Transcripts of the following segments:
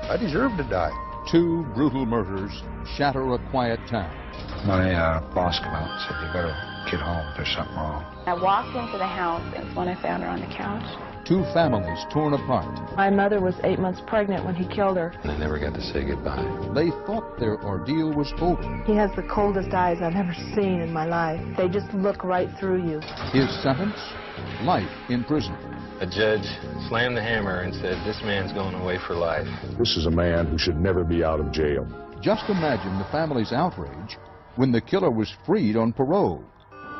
I deserve to die. Two brutal murders shatter a quiet town. My boss came out and said, "You better get home. There's something wrong." I walked into the house, and it's when I found her on the couch. Two families torn apart. My mother was 8 months pregnant when he killed her. And I never got to say goodbye. They thought their ordeal was over. He has the coldest eyes I've ever seen in my life. They just look right through you. His sentence? Life in prison. A judge slammed the hammer and said, "This man's going away for life." This is a man who should never be out of jail. Just imagine the family's outrage when the killer was freed on parole.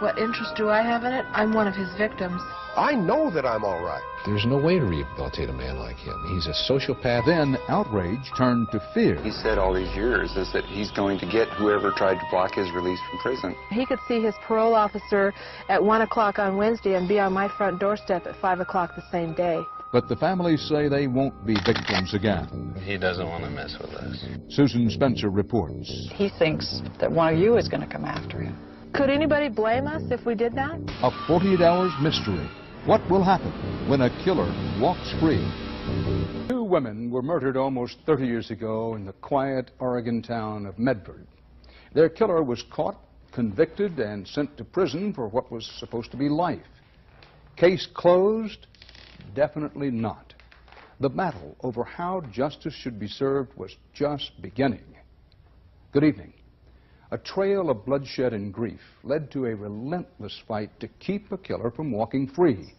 What interest do I have in it? I'm one of his victims. I know that I'm all right. There's no way to rehabilitate a man like him. He's a sociopath. Then outrage turned to fear. He said all these years is that he's going to get whoever tried to block his release from prison. He could see his parole officer at 1 o'clock on Wednesday and be on my front doorstep at 5 o'clock the same day. But the families say they won't be victims again. He doesn't want to mess with us. Susan Spencer reports. He thinks that one of you is going to come after him. Could anybody blame us if we did that? A 48 hours mystery. What will happen when a killer walks free? Two women were murdered almost 30 years ago in the quiet Oregon town of Medford. Their killer was caught, convicted, and sent to prison for what was supposed to be life. Case closed? Definitely not. The battle over how justice should be served was just beginning. Good evening. A trail of bloodshed and grief led to a relentless fight to keep a killer from walking free.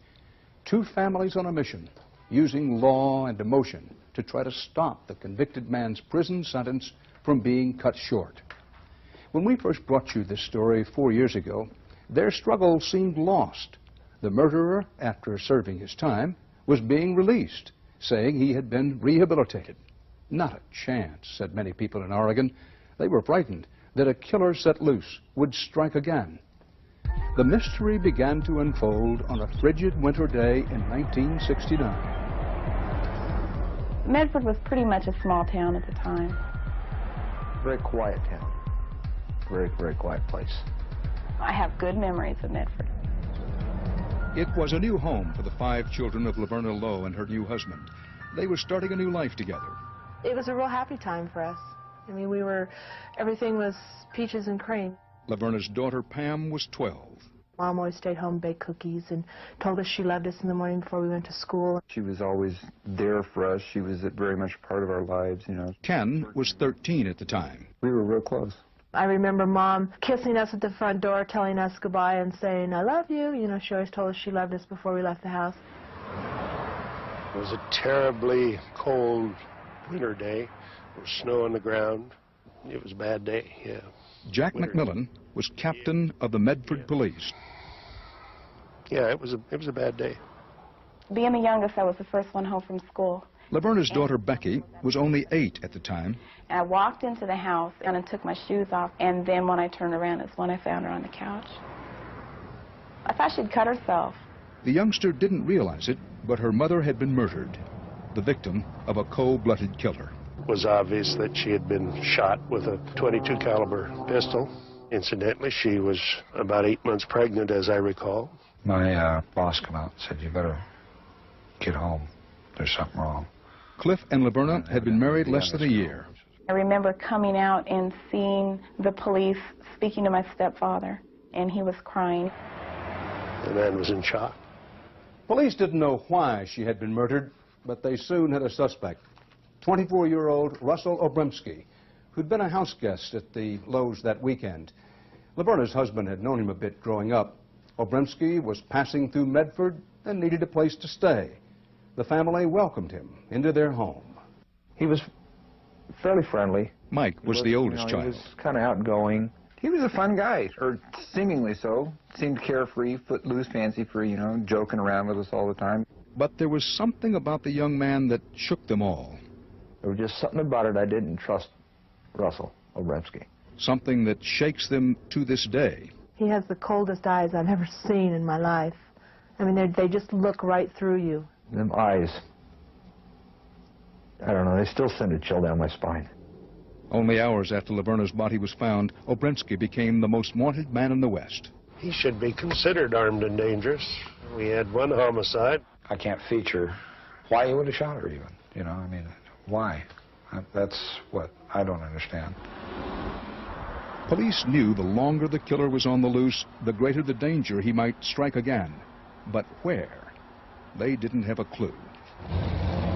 Two families on a mission, using law and emotion to try to stop the convicted man's prison sentence from being cut short. When we first brought you this story 4 years ago, their struggle seemed lost. The murderer, after serving his time, was being released, saying he had been rehabilitated. Not a chance, said many people in Oregon. They were frightened that a killer set loose would strike again. The mystery began to unfold on a frigid winter day in 1969. Medford was pretty much a small town at the time. Very quiet town. Very, very quiet place. I have good memories of Medford. It was a new home for the 5 children of Laverna Lowe and her new husband. They were starting a new life together. It was a real happy time for us. I mean, everything was peaches and cream. Laverna's daughter, Pam, was 12. Mom always stayed home, baked cookies, and told us she loved us in the morning before we went to school. She was always there for us. She was very much a part of our lives, you know. Ken was 13 at the time. We were real close. I remember Mom kissing us at the front door, telling us goodbye and saying, "I love you." You know, she always told us she loved us before we left the house. It was a terribly cold winter day. There was snow on the ground. It was a bad day, yeah. Jack McMillan was captain of the Medford Police. Yeah, it was a bad day. Being the youngest, I was the first one home from school. Laverna's daughter, Becky, was only 8 at the time. And I walked into the house and I took my shoes off, and then when I turned around, it's when I found her on the couch. I thought she'd cut herself. The youngster didn't realize it, but her mother had been murdered, the victim of a cold-blooded killer. It was obvious that she had been shot with a .22 caliber pistol. Incidentally, she was about 8 months pregnant, as I recall. My boss came out and said, "You better get home. There's something wrong." Cliff and Laverna had been married less than a year. I remember coming out and seeing the police speaking to my stepfather, and he was crying. The man was in shock. Police didn't know why she had been murdered, but they soon had a suspect. 24-year-old Russell Obremski, who'd been a house guest at the Lowe's that weekend. Laverna's husband had known him a bit growing up. Obremski was passing through Medford and needed a place to stay. The family welcomed him into their home. He was fairly friendly. Mike was the oldest child. He was kind of outgoing. He was a fun guy, or seemingly so. Seemed carefree, footloose, fancy-free, you know, joking around with us all the time. But there was something about the young man that shook them all. There was just something about it I didn't trust Russell Obremski. Something that shakes them to this day. He has the coldest eyes I've ever seen in my life. I mean, they just look right through you. Them eyes, I don't know, they still send a chill down my spine. Only hours after Laverna's body was found, Obremski became the most wanted man in the West. He should be considered armed and dangerous. We had one homicide. I can't feature why he would have shot her even, you know, I mean, why? That's what I don't understand. Police knew the longer the killer was on the loose, the greater the danger he might strike again. But where? They didn't have a clue.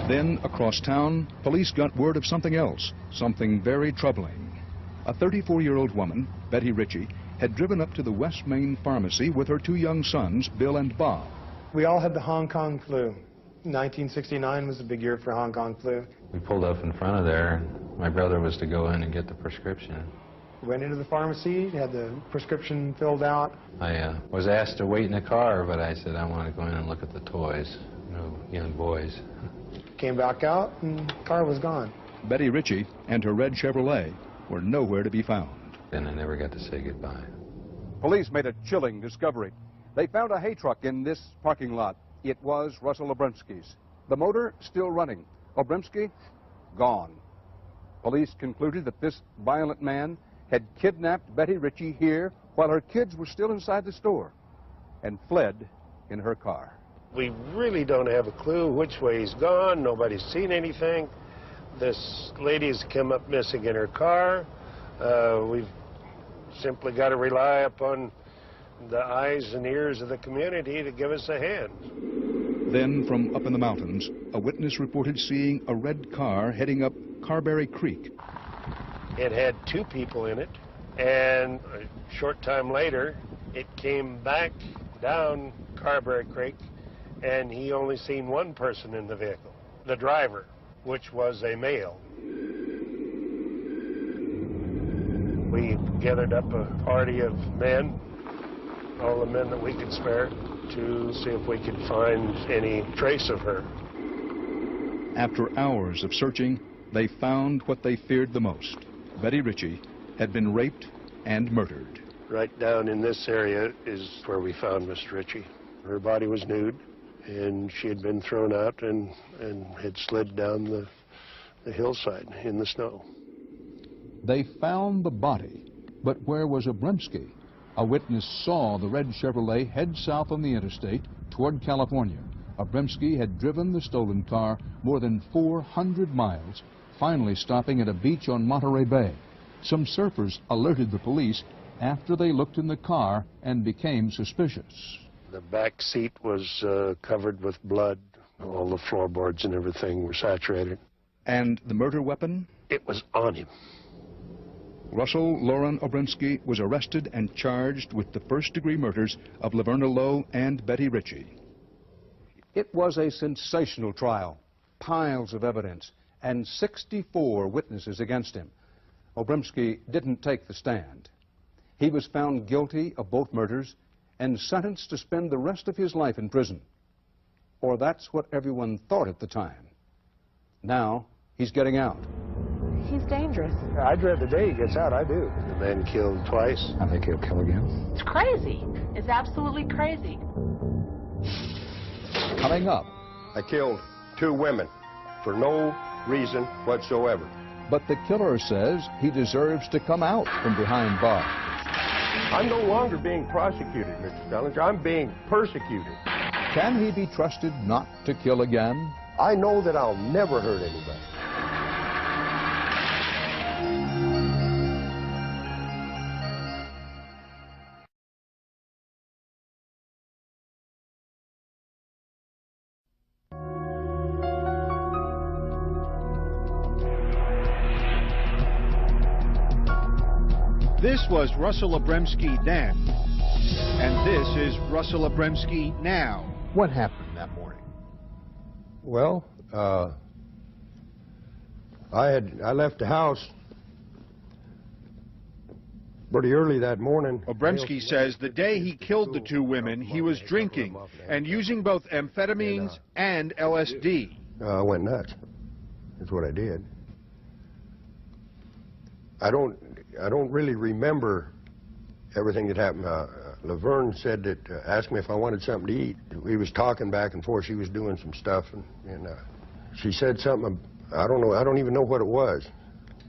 Then, across town, police got word of something else, something very troubling. A 34-year-old woman, Betty Ritchie, had driven up to the West Main Pharmacy with her 2 young sons, Bill and Bob. We all had the Hong Kong flu. 1969 was a big year for Hong Kong flu. We pulled up in front of there. My brother was to go in and get the prescription. Went into the pharmacy, had the prescription filled out. I was asked to wait in the car, but I said I want to go in and look at the toys. No young boys. Came back out, and the car was gone. Betty Ritchie and her red Chevrolet were nowhere to be found. And I never got to say goodbye. Police made a chilling discovery. They found a hay truck in this parking lot. It was Russell Obremski's. The motor still running. Obremski, gone. Police concluded that this violent man had kidnapped Betty Ritchie here while her kids were still inside the store and fled in her car. We really don't have a clue which way he's gone. Nobody's seen anything. This lady's come up missing in her car. We've simply got to rely upon the eyes and ears of the community to give us a hand. Then, from up in the mountains, a witness reported seeing a red car heading up Carberry Creek. It had 2 people in it, and a short time later, it came back down Carberry Creek, and he only seen 1 person in the vehicle, the driver, which was a male. We gathered up a party of men, all the men that we could spare, to see if we could find any trace of her. After hours of searching, they found what they feared the most. Betty Ritchie had been raped and murdered. Right down in this area is where we found Miss Ritchie. Her body was nude, and she had been thrown out and had slid down the hillside in the snow. They found the body, but where was Obremski? A witness saw the red Chevrolet head south on the interstate toward California. Obremski had driven the stolen car more than 400 miles, finally stopping at a beach on Monterey Bay. Some surfers alerted the police after they looked in the car and became suspicious. The back seat was covered with blood. All the floorboards and everything were saturated. And the murder weapon? It was on him. Russell Lauren Obremski was arrested and charged with the first-degree murders of Laverna Lowe and Betty Ritchie. It was a sensational trial. Piles of evidence and 64 witnesses against him. Obremski didn't take the stand. He was found guilty of both murders and sentenced to spend the rest of his life in prison. Or that's what everyone thought at the time. Now, he's getting out. He's dangerous. I dread the day he gets out, I do. The man killed twice. I think he'll kill again. It's crazy. It's absolutely crazy. Coming up. I killed 2 women for no reason whatsoever. But the killer says he deserves to come out from behind bars. I'm no longer being prosecuted, Mr. Stellinger. I'm being persecuted. Can he be trusted not to kill again? I know that I'll never hurt anybody. This was Russell Obremski then, and this is Russell Obremski now. What happened that morning? Well, I left the house pretty early that morning. Obremski says the day he killed the 2 women, he was drinking and using both amphetamines and LSD. I went nuts. That's what I did. I don't really remember everything that happened. Laverne said that, asked me if I wanted something to eat. We was talking back and forth. She was doing some stuff, and she said something, I don't know, I don't even know what it was.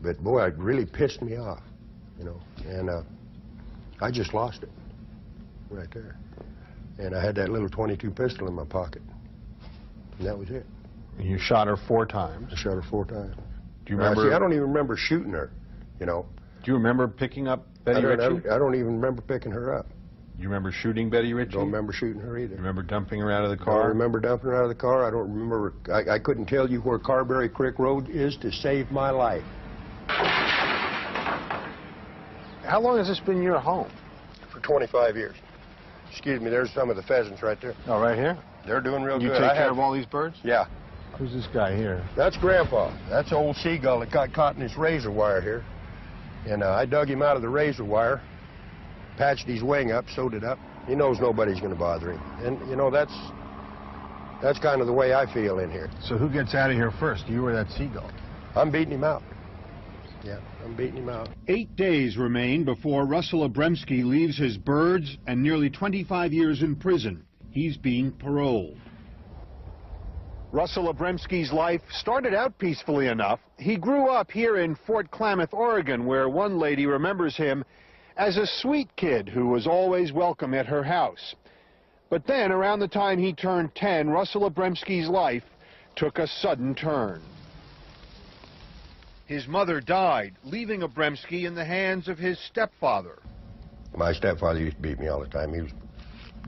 But boy, it really pissed me off, you know, and I just lost it right there. And I had that little .22 pistol in my pocket, and that was it. And you shot her 4 times? I shot her 4 times. Do you remember? See, I don't even remember shooting her, you know. Do you remember picking up Betty Ritchie? I don't even remember picking her up. Do you remember shooting Betty Ritchie? Don't remember shooting her either. You remember dumping her out of the car? I don't remember dumping her out of the car. I don't remember. I couldn't tell you where Carberry Creek Road is to save my life. How long has this been your home? For 25 years. Excuse me, there's some of the pheasants right there. Oh, right here? They're doing real good. You take care of all these birds? Yeah. Who's this guy here? That's Grandpa. That's an old seagull that got caught in this razor wire here. And I dug him out of the razor wire, patched his wing up, sewed it up. He knows nobody's going to bother him. And, you know, that's kind of the way I feel in here. So who gets out of here first, you or that seagull? I'm beating him out. Yeah, I'm beating him out. 8 days remain before Russell Obremski leaves his birds and nearly 25 years in prison. He's being paroled. Russell Obremski's life started out peacefully enough. He grew up here in Fort Klamath, Oregon, where one lady remembers him as a sweet kid who was always welcome at her house. But then, around the time he turned 10, Russell Obremski's life took a sudden turn. His mother died, leaving Obremski in the hands of his stepfather. My stepfather used to beat me all the time. He was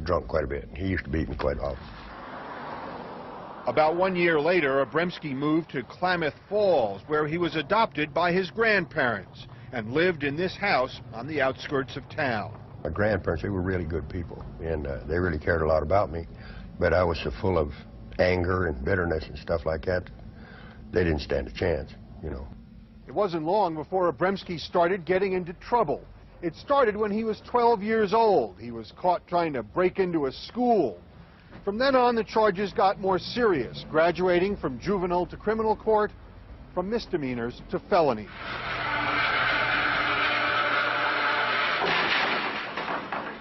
drunk quite a bit. He used to beat me quite often. About 1 year later, Obremski moved to Klamath Falls, where he was adopted by his grandparents and lived in this house on the outskirts of town. My grandparents, they were really good people, and they really cared a lot about me. But I was so full of anger and bitterness and stuff like that, they didn't stand a chance, you know. It wasn't long before Obremski started getting into trouble. It started when he was 12 years old. He was caught trying to break into a school. From then on, the charges got more serious, graduating from juvenile to criminal court, from misdemeanors to felonies.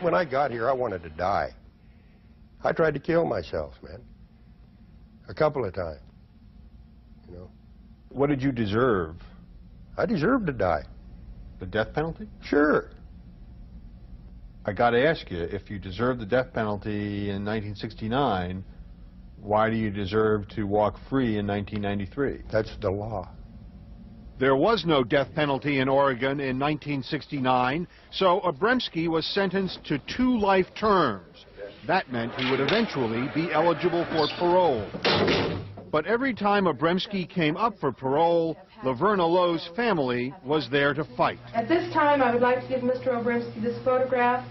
When I got here, I wanted to die. I tried to kill myself, man. A couple of times, you know. What did you deserve? I deserved to die. The death penalty? Sure. I got to ask you, if you deserved the death penalty in 1969, why do you deserve to walk free in 1993? That's the law. There was no death penalty in Oregon in 1969, so Obremski was sentenced to 2 life terms. That meant he would eventually be eligible for parole. But every time Obremski came up for parole, Laverne Lowe's family was there to fight. At this time, I would like to give Mr. Obremski this photograph.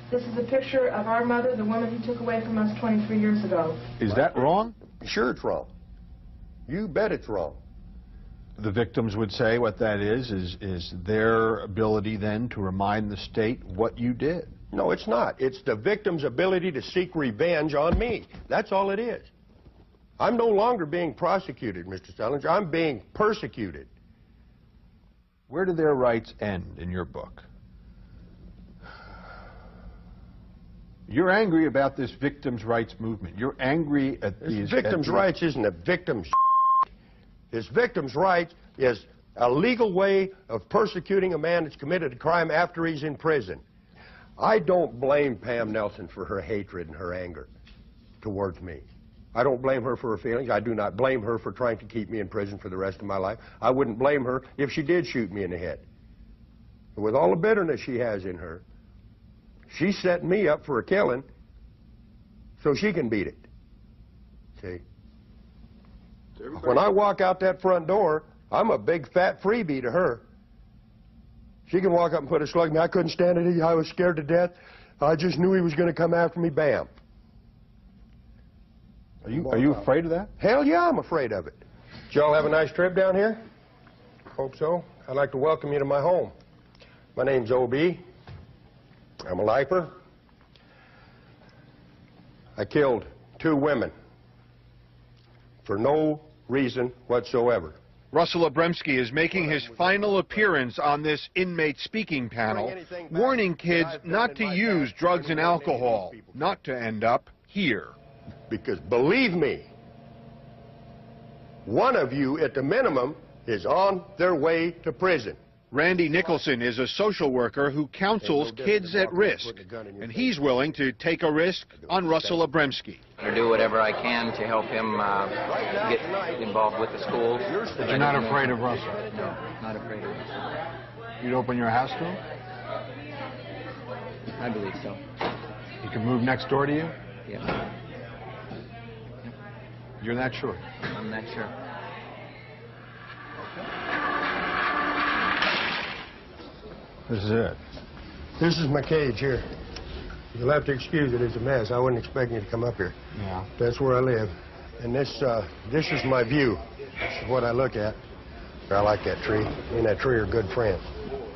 This is a picture of our mother, the woman he took away from us 23 years ago. Is that wrong? Sure it's wrong. You bet it's wrong. The victims would say what that is their ability then to remind the state what you did. No, it's not. It's the victim's ability to seek revenge on me. That's all it is. I'm no longer being prosecuted, Mr. Selinger. I'm being persecuted. Where do their rights end in your book? You're angry about this victims' rights movement. You're angry at these... Victims' rights isn't a victim's This victims' rights is a legal way of persecuting a man that's committed a crime after he's in prison. I don't blame Pam Nelson for her hatred and her anger towards me. I don't blame her for her feelings. I do not blame her for trying to keep me in prison for the rest of my life. I wouldn't blame her if she did shoot me in the head. But with all the bitterness she has in her, she's setting me up for a killing so she can beat it. See? When I walk out that front door, I'm a big fat freebie to her. She can walk up and put a slug in me. I couldn't stand it. I was scared to death. I just knew he was going to come after me. Bam. Are you afraid of that? Hell yeah, I'm afraid of it. Did y'all have a nice trip down here? Hope so. I'd like to welcome you to my home. My name's O.B. I'm a lifer. I killed 2 women for no reason whatsoever. Russell Obremski is making his final appearance on this inmate speaking panel, warning kids not to use drugs and alcohol, not to end up here. Because believe me, one of you at the minimum is on their way to prison. Randy Nicholson is a social worker who counsels kids at risk, and he's willing to take a risk on Russell Obremski. To do whatever I can to help him get involved with the schools. But you're not afraid of Russell? No, not afraid of Russell. You'd open your house to him? I believe so. He could move next door to you? Yeah. You're that sure? I'm not sure. This is it. This is my cage here. You'll have to excuse it, it's a mess. I wasn't expecting you to come up here. Yeah. That's where I live. And this is my view. This is what I look at. I like that tree. Me and that tree are good friends.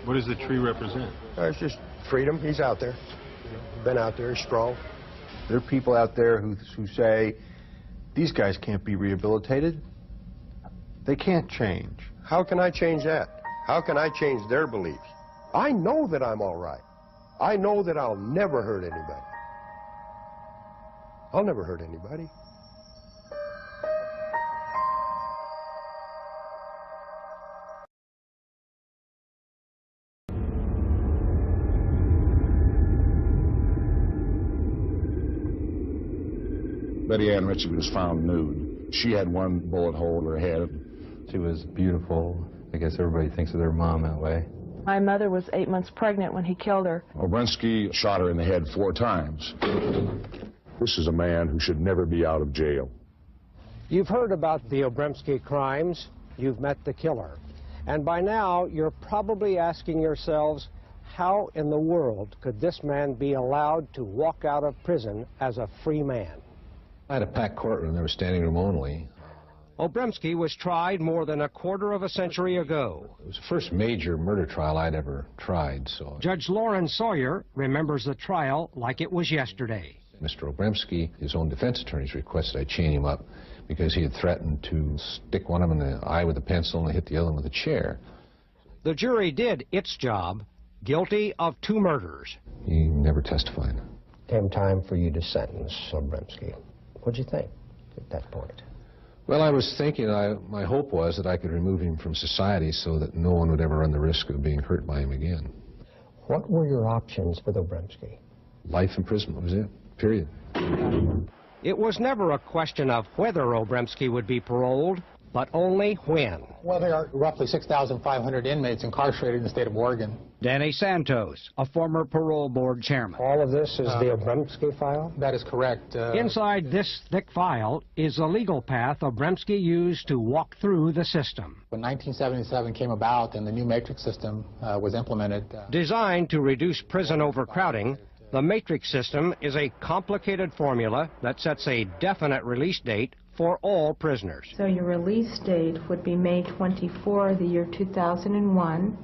What does the tree represent? It's just freedom. He's out there. Been out there, he's strong. There are people out there who say, these guys can't be rehabilitated. They can't change. How can I change that? How can I change their beliefs? I know that I'm all right. I know that I'll never hurt anybody. I'll never hurt anybody. Betty Ann Ritchie was found nude. She had one bullet hole in her head. She was beautiful. I guess everybody thinks of their mom that way. My mother was 8 months pregnant when he killed her. Obremski shot her in the head 4 times. This is a man who should never be out of jail. You've heard about the Obremski crimes. You've met the killer. And by now, you're probably asking yourselves, how in the world could this man be allowed to walk out of prison as a free man? I had a packed courtroom. There was standing room only. Obremski was tried more than a quarter of a century ago. It was the first major murder trial I'd ever tried, so... Judge Lauren Sawyer remembers the trial like it was yesterday. Mr. Obremski, his own defense attorneys requested I chain him up because he had threatened to stick one of them in the eye with a pencil and hit the other one with a chair. The jury did its job, guilty of 2 murders. He never testified. Came time for you to sentence Obremski. What'd you think at that point? Well, I was thinking, my hope was that I could remove him from society so that no one would ever run the risk of being hurt by him again. What were your options with Obremski? Life imprisonment was it, period. It was never a question of whether Obremski would be paroled, but only when. Well, there are roughly 6,500 inmates incarcerated in the state of Oregon. Danny Santos, a former parole board chairman. All of this is the Obremski file? That is correct. Inside this thick file is the legal path Obremski used to walk through the system. When 1977 came about and the new matrix system was implemented. Designed to reduce prison overcrowding, the matrix system is a complicated formula that sets a definite release date for all prisoners. So your release date would be May 24, the year 2001.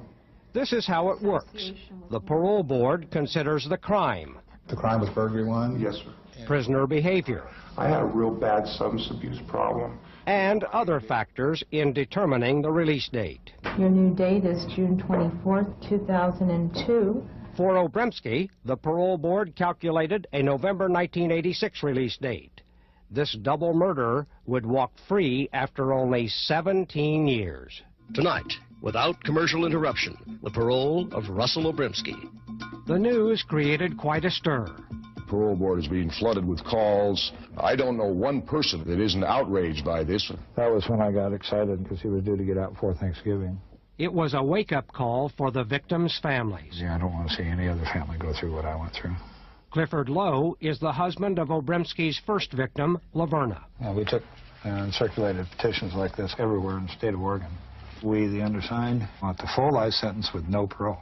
This is how it works. The parole board considers the crime. The crime was burglary 1? Yes, sir. Prisoner behavior. I had a real bad substance abuse problem. And other factors in determining the release date. Your new date is June 24, 2002. For Obremski, the parole board calculated a November 1986 release date. This double murderer would walk free after only 17 years. Tonight, without commercial interruption, the parole of Russell Obremski. The news created quite a stir. The parole board is being flooded with calls. I don't know one person that isn't outraged by this. That was when I got excited because he was due to get out before Thanksgiving. It was a wake-up call for the victims' families. Yeah, I don't want to see any other family go through what I went through. Clifford Lowe is the husband of Obremski's first victim, Laverna. Yeah, we took and circulated petitions like this everywhere in the state of Oregon. We, the undersigned, want the full life sentence with no parole.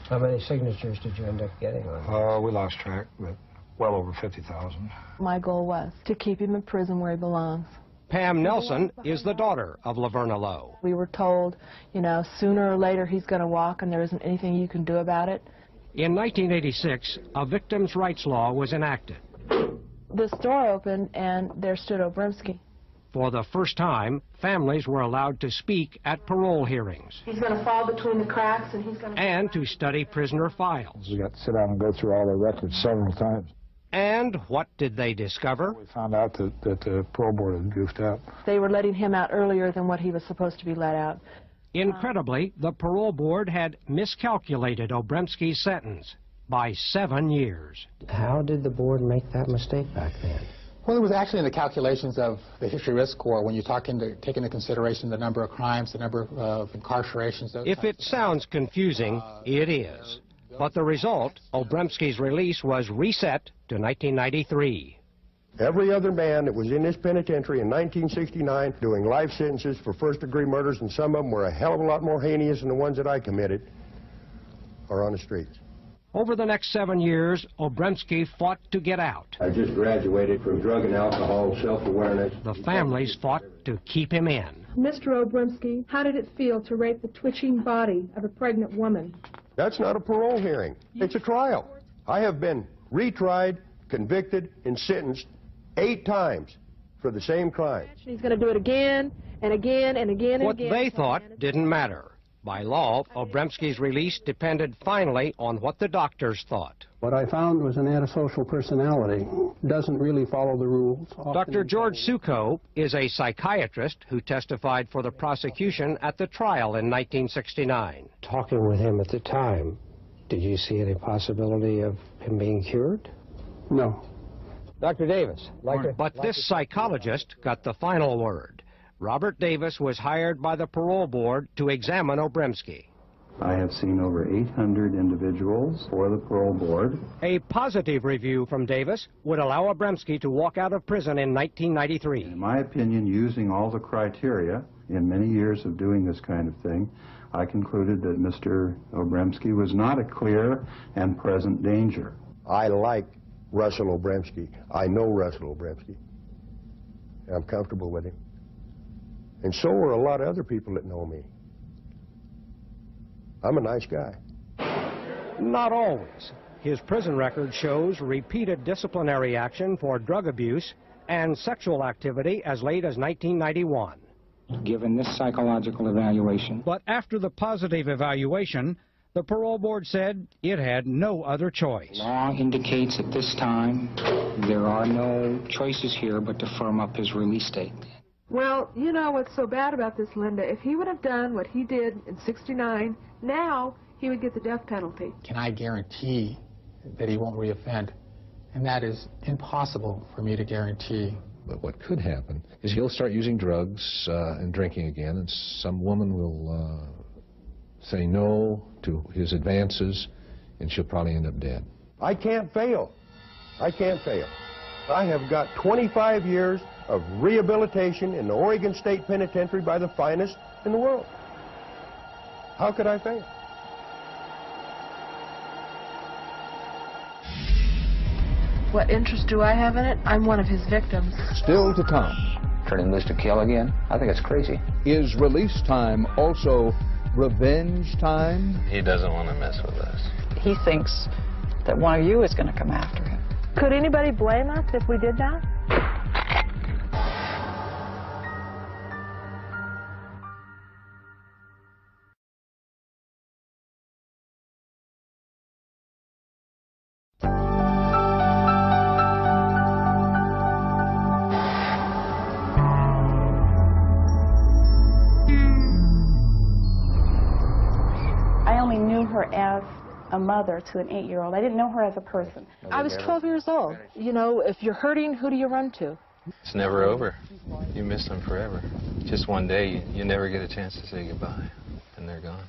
How many signatures did you end up getting on? We lost track, but well over 50,000. My goal was to keep him in prison where he belongs. Pam Nelson is the daughter of Laverna Lowe. We were told, you know, sooner or later he's going to walk and there isn't anything you can do about it. In 1986, a victims' rights law was enacted. The store opened and there stood Obremski. For the first time, families were allowed to speak at parole hearings. He's going to fall between the cracks and he's going to... And to study prisoner files. We got to sit down and go through all their records several times. And what did they discover? We found out that the parole board had goofed up. They were letting him out earlier than what he was supposed to be let out. Incredibly, the parole board had miscalculated Obremski's sentence by 7 years. How did the board make that mistake back then? Well, it was actually in the calculations of the history risk score when you take into consideration the number of crimes, the number of incarcerations. If it sounds confusing, it is. But the result, Obremski's release was reset to 1993. Every other man that was in this penitentiary in 1969 doing life sentences for first-degree murders, and some of them were a hell of a lot more heinous than the ones that I committed, are on the streets. Over the next 7 years, Obremski fought to get out. I just graduated from drug and alcohol, self-awareness. The families fought to keep him in. Mr. Obremski, how did it feel to rape the twitching body of a pregnant woman? That's not a parole hearing. It's a trial. I have been retried, convicted, and sentenced 8 times for the same crime. He's going to do it again and again and again and What again. they thought didn't matter. By law, Obremski's release depended finally on what the doctors thought. What I found was an antisocial personality. Doesn't really follow the rules. Dr. George Succo is a psychiatrist who testified for the prosecution at the trial in 1969. Talking with him at the time, did you see any possibility of him being cured? No. Dr. Davis, but this psychologist got the final word. Robert Davis was hired by the parole board to examine Obremski. I have seen over 800 individuals for the parole board. A positive review from Davis would allow Obremski to walk out of prison in 1993. In my opinion, using all the criteria, in many years of doing this kind of thing, I concluded that Mr. Obremski was not a clear and present danger. I like Russell Obremski. I know Russell Obremski. I'm comfortable with him. And so are a lot of other people that know me. I'm a nice guy. Not always. His prison record shows repeated disciplinary action for drug abuse and sexual activity as late as 1991. Given this psychological evaluation. But after the positive evaluation, the parole board said it had no other choice. Law indicates at this time there are no choices here but to firm up his release date. Well, you know what's so bad about this, Linda? If he would have done what he did in '69, now he would get the death penalty. Can I guarantee that he won't reoffend? And that is impossible for me to guarantee. But what could happen is he'll start using drugs and drinking again, and some woman will say no to his advances, and she'll probably end up dead. I can't fail. I can't fail. I have got 25 years of rehabilitation in the Oregon State Penitentiary by the finest in the world. How could I fail? What interest do I have in it? I'm one of his victims. Still to come. Turn him loose to kill again? I think it's crazy. Is release time also revenge time? He doesn't want to mess with us. He thinks that one of you is going to come after him. Could anybody blame us if we did that? I only knew her as a mother to an 8-year-old. I didn't know her as a person. I was 12 years old. You know, if you're hurting, who do you run to? It's never over. You miss them forever. Just one day, you never get a chance to say goodbye, and they're gone.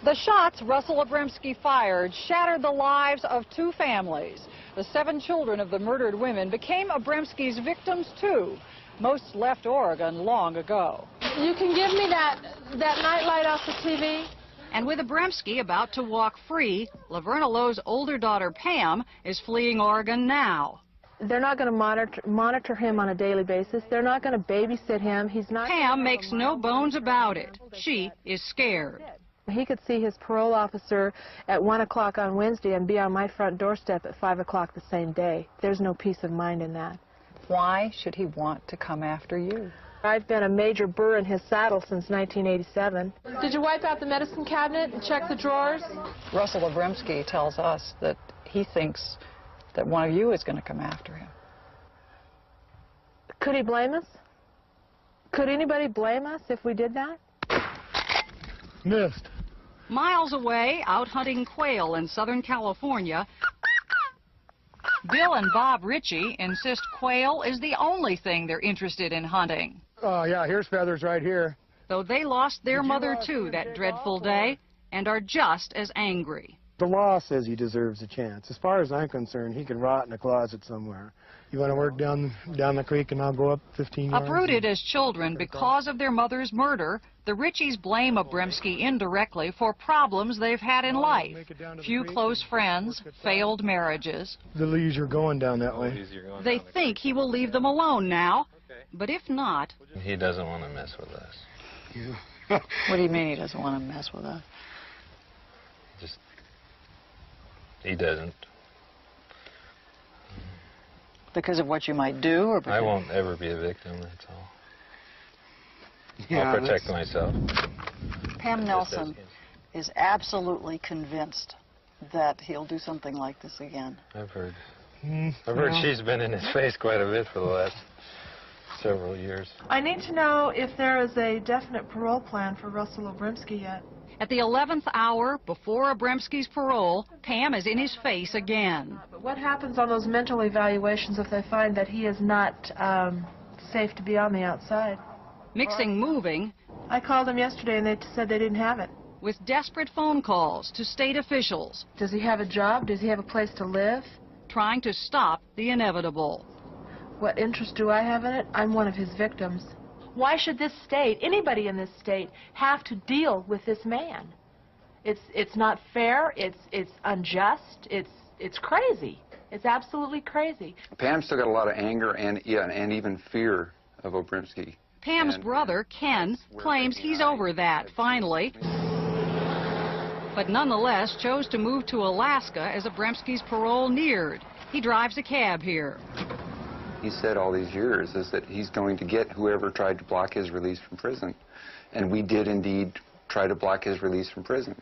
The shots Russell Obremski fired shattered the lives of 2 families. The 7 children of the murdered women became Obremski's victims, too. Most left Oregon long ago. You can give me that nightlight off the TV? And with Obremski about to walk free, Laverne Lowe's older daughter, Pam, is fleeing Oregon now. They're not going to monitor him on a daily basis. They're not going to babysit him. He's not. Pam makes no bones about it. She is scared. He could see his parole officer at 1 o'clock on Wednesday and be on my front doorstep at 5 o'clock the same day. There's no peace of mind in that. Why should he want to come after you? I've been a major burr in his saddle since 1987. Did you wipe out the medicine cabinet and check the drawers? Russell Obremski tells us that he thinks that one of you is going to come after him. Could he blame us? Could anybody blame us if we did that? Missed. Miles away, out hunting quail in Southern California, Bill and Bob Ritchie insist quail is the only thing they're interested in hunting. Oh, yeah, here's feathers right here. Though they lost their mother, too, that dreadful day, and are just as angry. The law says he deserves a chance. As far as I'm concerned, he can rot in a closet somewhere. You want to work down the creek and I'll go up 15 yards? Uprooted as children because of their mother's murder, the Ritchies blame Obremski indirectly for problems they've had in life. Few close friends, failed marriages. The easier going down that way. They think he will leave them alone now, but if not... He doesn't want to mess with us. Yeah. What do you mean he doesn't want to mess with us? He doesn't. Because of what you might do? Or I won't ever be a victim, that's all. Yeah, I'll protect myself. Pam Nelson is absolutely convinced that he'll do something like this again. I've heard. I've heard she's been in his face quite a bit for the last several years. I need to know if there is a definite parole plan for Russell Obremski yet. At the 11th hour, before Obremski's parole, Pam is in his face again. But what happens on those mental evaluations if they find that he is not safe to be on the outside? Mixing moving... I called them yesterday and they said they didn't have it. With desperate phone calls to state officials. Does he have a job? Does he have a place to live? Trying to stop the inevitable. What interest do I have in it? I'm one of his victims. Why should this state, anybody in this state, have to deal with this man? It's not fair. It's unjust. It's crazy. It's absolutely crazy. Pam's still got a lot of anger and even fear of Obremski. Pam's brother, Ken, claims he's over that, finally. But nonetheless chose to move to Alaska as Obremski's parole neared. He drives a cab here. He said all these years is that he's going to get whoever tried to block his release from prison. And we did indeed try to block his release from prison.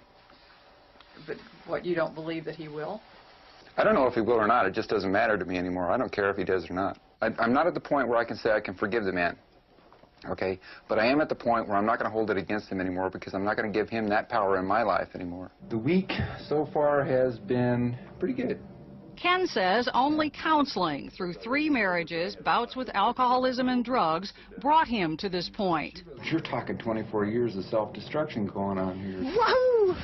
But what, you don't believe that he will? I don't know if he will or not. It just doesn't matter to me anymore. I don't care if he does or not. I'm not at the point where I can say I can forgive the man. Okay? But I am at the point where I'm not going to hold it against him anymore because I'm not going to give him that power in my life anymore. The week so far has been pretty good. Ken says only counseling through 3 marriages, bouts with alcoholism and drugs, brought him to this point. You're talking 24 years of self-destruction going on here. Whoa!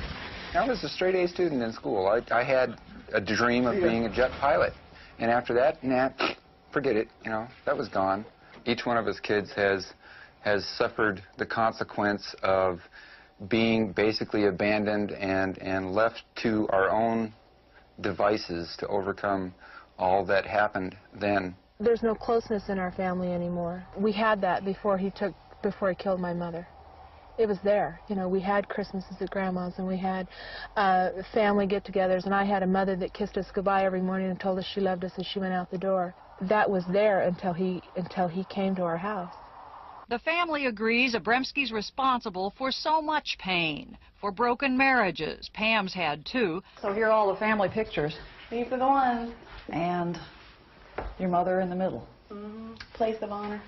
I was a straight-A student in school. I had a dream of being a jet pilot. And after that, nah, forget it. You know, that was gone. Each one of us kids has suffered the consequence of being basically abandoned and left to our own devices to overcome all that happened then. There's no closeness in our family anymore. We had that before he killed my mother. It was there. You know, we had Christmases at Grandma's and we had family get-togethers, and I had a mother that kissed us goodbye every morning and told us she loved us as she went out the door. That was there until he came to our house. The family agrees Obremski's responsible for so much pain, for broken marriages. Pam's had too. So here are all the family pictures. These are the ones. And your mother in the middle. Place of honor.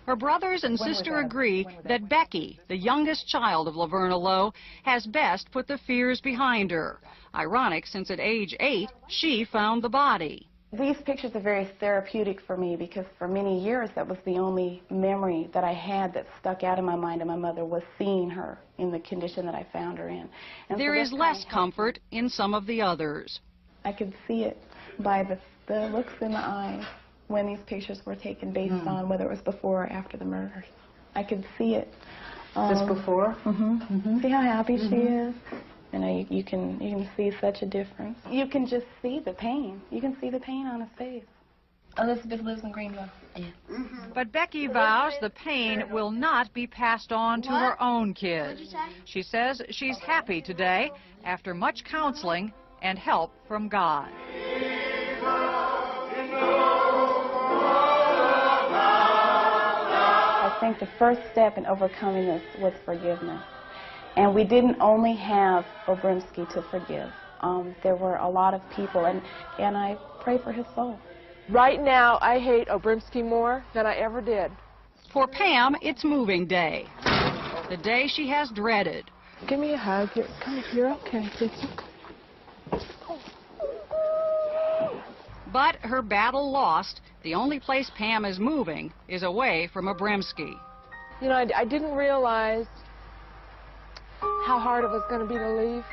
Her brothers and sister agree that Becky, the youngest child of Laverne Lowe, has best put the fears behind her. Ironic, since at age 8, she found the body. These pictures are very therapeutic for me because for many years that was the only memory that I had that stuck out in my mind of my mother was seeing her in the condition that I found her in. And there is less comfort in some of the others. I could see it by the looks in the eyes when these pictures were taken based on whether it was before or after the murders. I could see it. This before? See how happy she is? You know, you can see such a difference. You can just see the pain. You can see the pain on his face. Elizabeth lives in Greenville. Yeah. But Becky vows the pain will not be passed on to her own kids. She says she's happy today after much counseling and help from God. I think the first step in overcoming this was forgiveness. And we didn't only have Obremski to forgive. There were a lot of people, and I pray for his soul. Right now, I hate Obremski more than I ever did. For Pam, it's moving day. The day she has dreaded. Give me a hug. Come here. You're okay. It's okay. But her battle lost, the only place Pam is moving is away from Obremski. You know, I didn't realize how hard it was going to be to leave.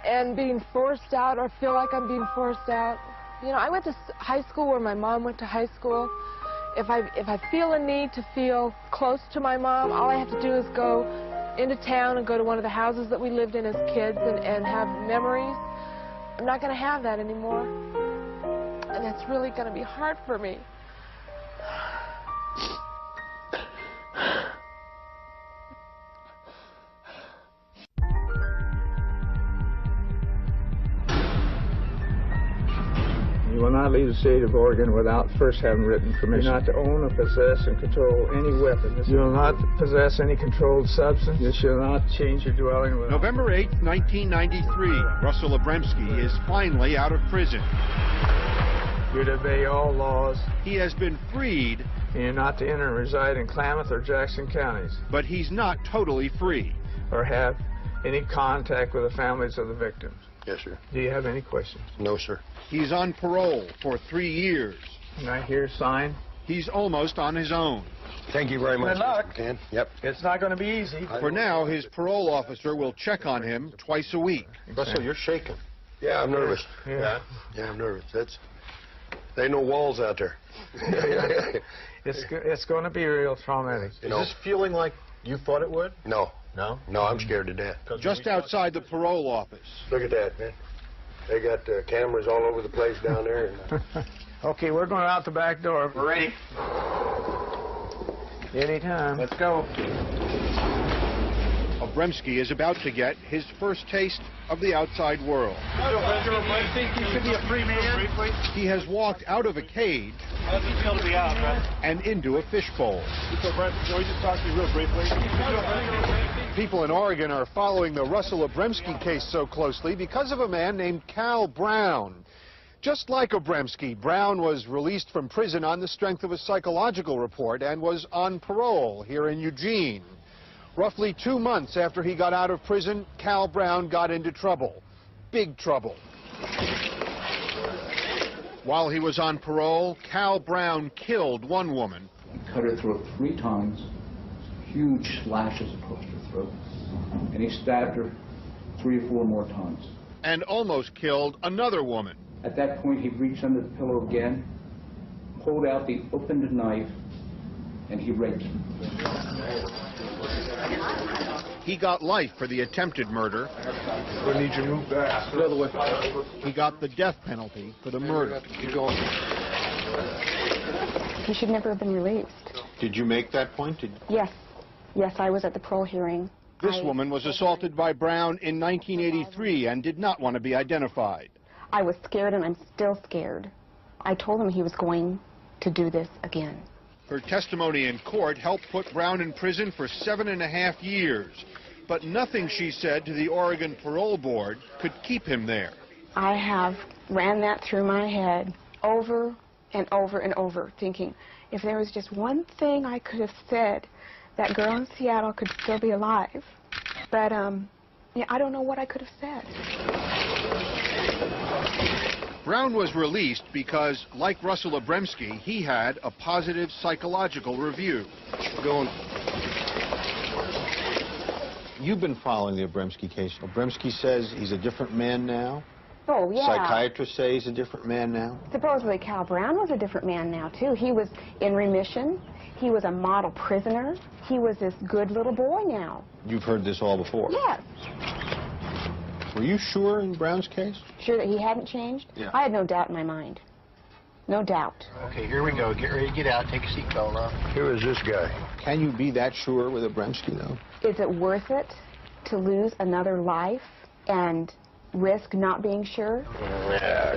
And being forced out, or feel like I'm being forced out. You know, I went to high school where my mom went to high school. If I feel a need to feel close to my mom, all I have to do is go into town and go to one of the houses that we lived in as kids and have memories. I'm not going to have that anymore. And it's really going to be hard for me. You will not leave the state of Oregon without first having written permission. You're not to own or possess and control any weapon. You will not possess any controlled substance. You shall not change your dwelling without... November 8, 1993. Russell Obremski is finally out of prison. You're to obey all laws. He has been freed. And you're not to enter and reside in Klamath or Jackson counties. But he's not totally free. Or have any contact with the families of the victims. Yes, sir. Do you have any questions? No, sir. He's on parole for 3 years. Can I hear a sign? He's almost on his own. Thank you very much, Good luck. Mr. McCann. Yep. It's not going to be easy. For now, his parole officer will check on him twice a week. Russell, you're shaking. Yeah, I'm nervous. Yeah, I'm nervous. There ain't no walls out there. It's going to be real traumatic. Is this feeling like you thought it would? No. No? No, I'm scared to death. Just outside the parole office. Look at that, man. They got cameras all over the place down there. Okay, we're going out the back door. We're ready. Anytime. Let's go. Obremski is about to get his first taste of the outside world. You think you should be a free man? He has walked out of a cage and into a fishbowl. People in Oregon are following the Russell Obremski case so closely because of a man named Cal Brown. Just like Obremski, Brown was released from prison on the strength of a psychological report and was on parole here in Eugene. Roughly 2 months after he got out of prison, Cal Brown got into trouble. Big trouble. While he was on parole, Cal Brown killed one woman. He cut her throat 3 times, huge slashes across her throat, and he stabbed her 3 or 4 more times. And almost killed another woman. At that point, he reached under the pillow again, pulled out the opened knife, and he raped her. He got life for the attempted murder. We need you to move back. The other way. He got the death penalty for the murder. Keep going. He should never have been released. Did you make that point? Yes. Yes, I was at the parole hearing. This woman was assaulted by Brown in 1983 and did not want to be identified. I was scared, and I'm still scared. I told him he was going to do this again. Her testimony in court helped put Brown in prison for 7.5 years. But nothing she said to the Oregon Parole Board could keep him there. I have ran that through my head over and over and over, thinking if there was just one thing I could have said, that girl in Seattle could still be alive. But yeah, I don't know what I could have said. Brown was released because, like Russell Obremski, he had a positive psychological review. You've been following the Obremski case. Obremski says he's a different man now. Oh, yeah. Psychiatrists say he's a different man now. Supposedly Cal Brown was a different man now, too. He was in remission. He was a model prisoner. He was this good little boy now. You've heard this all before? Yes. Were you sure in Brown's case? Sure that he hadn't changed? Yeah. I had no doubt in my mind. No doubt. Okay, here we go. Get ready to get out. Take a seatbelt off. Who is this guy? Can you be that sure with Obremski, though? Is it worth it to lose another life and risk not being sure? Yeah,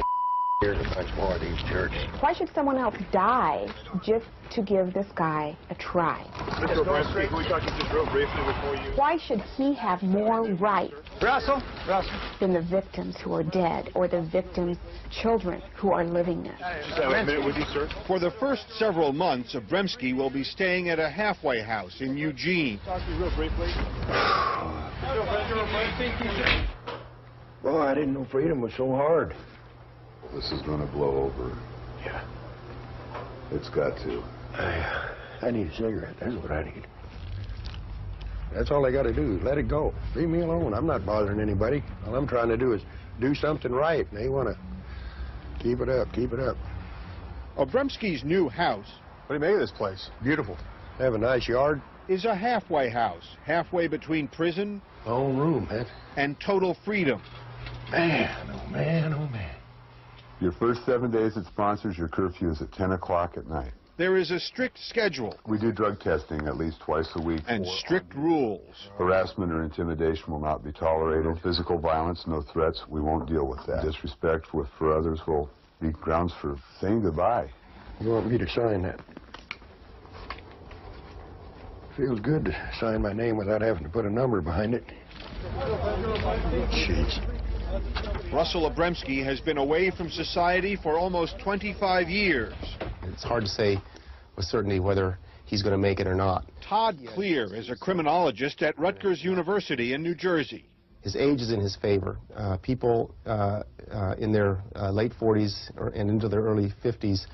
here's a bunch more of these jerks. Why should someone else die just to give this guy a try? Mr. Obremski, can we talk to you just real briefly before you... Why should he have more rights than the victims who are dead or the victims' children who are living this? Just have a minute with you, sir. For the first several months, Obremski will be staying at a halfway house in Eugene. Talk to you real briefly. Boy, I didn't know freedom was so hard. This is going to blow over. Yeah. It's got to. I need a cigarette. That's what I need. That's all I got to do. Let it go. Leave me alone. I'm not bothering anybody. All I'm trying to do is do something right, and they want to keep it up, keep it up. Obremski's new house, what do you make of this place? Beautiful. Have a nice yard. Is a halfway house, halfway between prison My own room, man. and total freedom. Man, oh man, oh man. Your first 7 days it sponsors your curfew is at 10 o'clock at night. There is a strict schedule We do drug testing at least twice a week. and strict rules. Harassment or intimidation will not be tolerated. Physical violence, no threats, we won't deal with that. Disrespect for others will be grounds for saying goodbye. You want me to sign that? Feels good to sign my name without having to put a number behind it. Jeez. Russell Obremski has been away from society for almost 25 years. It's hard to say with certainty whether he's going to make it or not. Todd Clear is a criminologist at Rutgers University in New Jersey. His age is in his favor. People in their late 40s and into their early 50s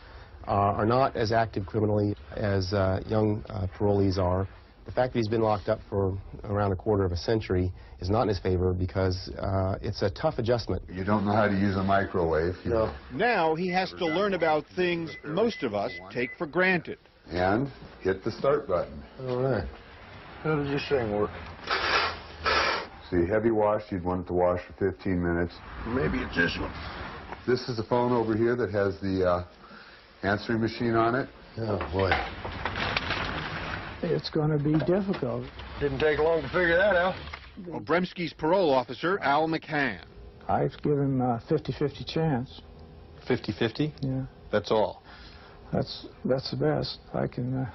are not as active criminally as young parolees are. The fact that he's been locked up for around a quarter of a century is not in his favor because it's a tough adjustment. You don't know how to use a microwave. No. Now he has to learn about things most of us take for granted. And hit the start button. All right. How does this thing work? See, heavy wash, you'd want it to wash for 15 minutes. Maybe it's this one. This is a phone over here that has the answering machine on it. Oh, boy. It's going to be difficult. Didn't take long to figure that out. Obremski's parole officer, Al McCann. I've given him a 50-50 chance. 50-50? Yeah. That's all. That's the best I can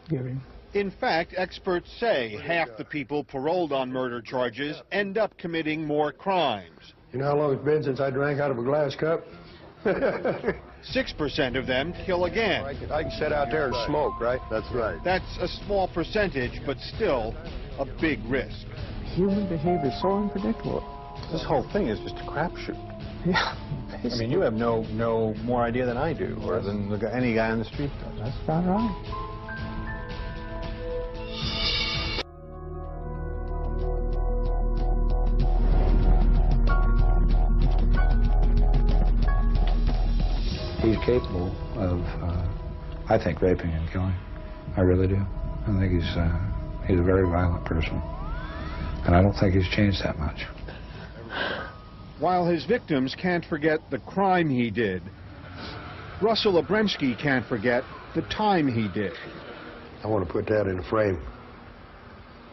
give him. In fact, experts say half the people paroled on murder charges end up committing more crimes. You know how long it's been since I drank out of a glass cup? 6% of them kill again. I can sit out there and smoke, right? That's right. That's a small percentage, but still a big risk. Human behavior is so unpredictable. This whole thing is just a crapshoot. Yeah. I mean, you have no more idea than I do, or than any guy on the street does. That's about right. He's capable of, I think, raping and killing. I really do. I think he's a very violent person. And I don't think he's changed that much. While his victims can't forget the crime he did, Russell Obremski can't forget the time he did. I want to put that in a frame.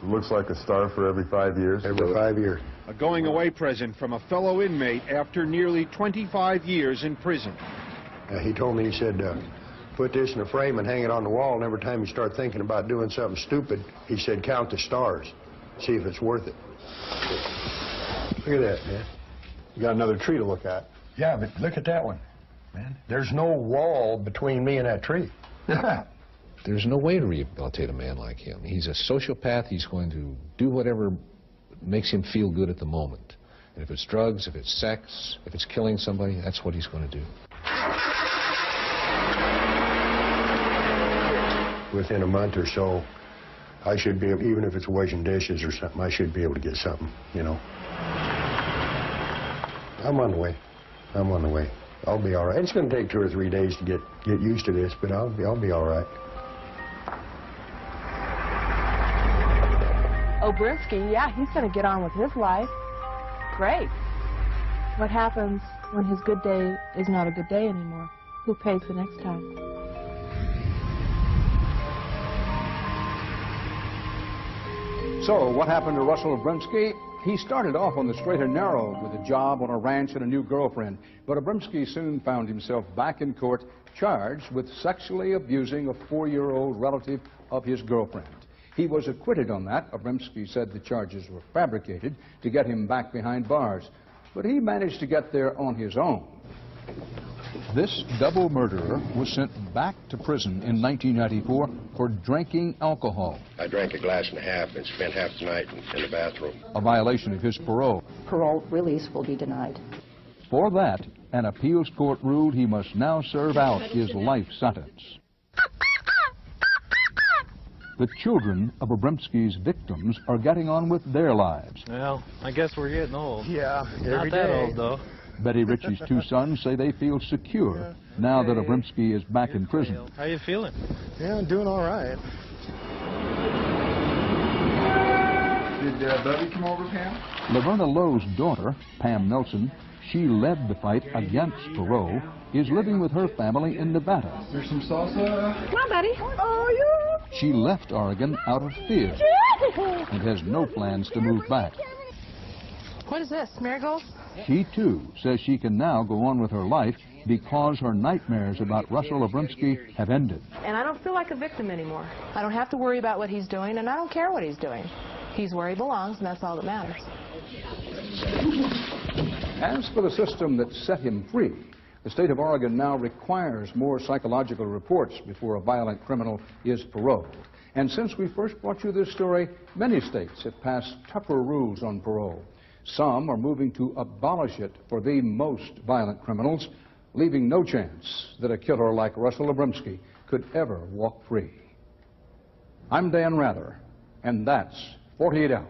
It looks like a star for every 5 years. Every 5 years. A going-away present from a fellow inmate after nearly 25 years in prison. He told me, he said, put this in a frame and hang it on the wall, and every time you start thinking about doing something stupid, he said, count the stars, see if it's worth it. Look at that, man. You got another tree to look at. Yeah, but look at that one, man. There's no wall between me and that tree. There's no way to rehabilitate a man like him. He's a sociopath. He's going to do whatever makes him feel good at the moment. And if it's drugs, if it's sex, if it's killing somebody, that's what he's going to do. Within a month or so, I should be, even if it's washing dishes or something, I should be able to get something, you know. I'm on the way. I'm on the way. I'll be all right. It's going to take 2 or 3 days to get used to this, but I'll be all right. Obremski, yeah, he's going to get on with his life. Great. What happens when his good day is not a good day anymore? Who pays the next time? So, what happened to Russell Obremski? He started off on the straight and narrow with a job on a ranch and a new girlfriend. But Obremski soon found himself back in court, charged with sexually abusing a 4-year-old relative of his girlfriend. He was acquitted on that. Obremski said the charges were fabricated to get him back behind bars. But he managed to get there on his own. This double murderer was sent back to prison in 1994 for drinking alcohol. I drank a glass and a half and spent half the night in the bathroom. A violation of his parole. Parole release will be denied. For that, an appeals court ruled he must now serve out his life sentence. The children of Obremski's victims are getting on with their lives. Well, I guess we're getting old. Yeah, Not that old, though. Betty Ritchie's two sons say they feel secure now that Obremski is back in prison. How you feeling? Yeah, I'm doing all right. Did Bubby come over, Pam? Laverna Lowe's daughter, Pam Nelson, she led the fight against parole, is living with her family in Nevada. There's some salsa. Come on, buddy. Oh, you. She left Oregon out of fear and has no plans to move back. What is this, marigolds? She, too, says she can now go on with her life because her nightmares about Russell Obremski have ended. And I don't feel like a victim anymore. I don't have to worry about what he's doing, and I don't care what he's doing. He's where he belongs, and that's all that matters. As for the system that set him free, the state of Oregon now requires more psychological reports before a violent criminal is paroled. And since we first brought you this story, many states have passed tougher rules on parole. Some are moving to abolish it for the most violent criminals, leaving no chance that a killer like Russell Obremski could ever walk free. I'm Dan Rather, and that's 48 Hours.